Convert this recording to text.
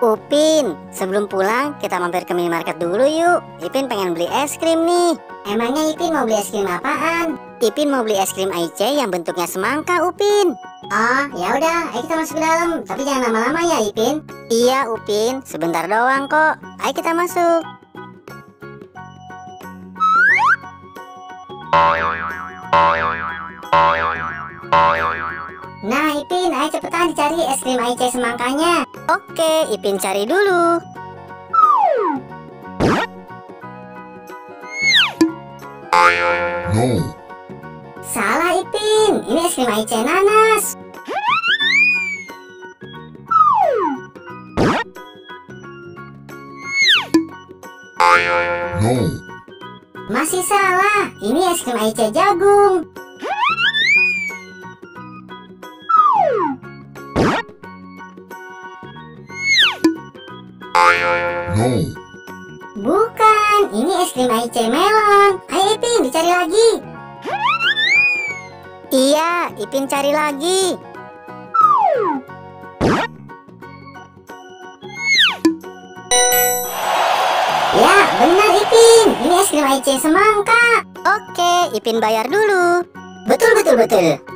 Upin, sebelum pulang kita mampir ke minimarket dulu yuk. Ipin pengen beli es krim nih. Emangnya Ipin mau beli es krim apaan? Ipin mau beli es krim Aice yang bentuknya semangka, Upin. Oh, ya udah, ayo kita masuk ke dalam. Tapi jangan lama-lama ya, Ipin. Iya, Upin, sebentar doang kok. Ayo kita masuk. Nah, Ipin, ayo cepetan dicari es krim Aice semangkanya. Oke, Ipin cari dulu. No. Salah, Ipin, ini es krim Aice nanas. No. Masih salah, ini es krim Aice jagung. No. Bukan, ini es krim Aice melon. Ayo Ipin, dicari lagi. Iya, Ipin cari lagi. Ya, benar Ipin. Ini es krim Aice semangka. Oke, Ipin bayar dulu. Betul, betul, betul.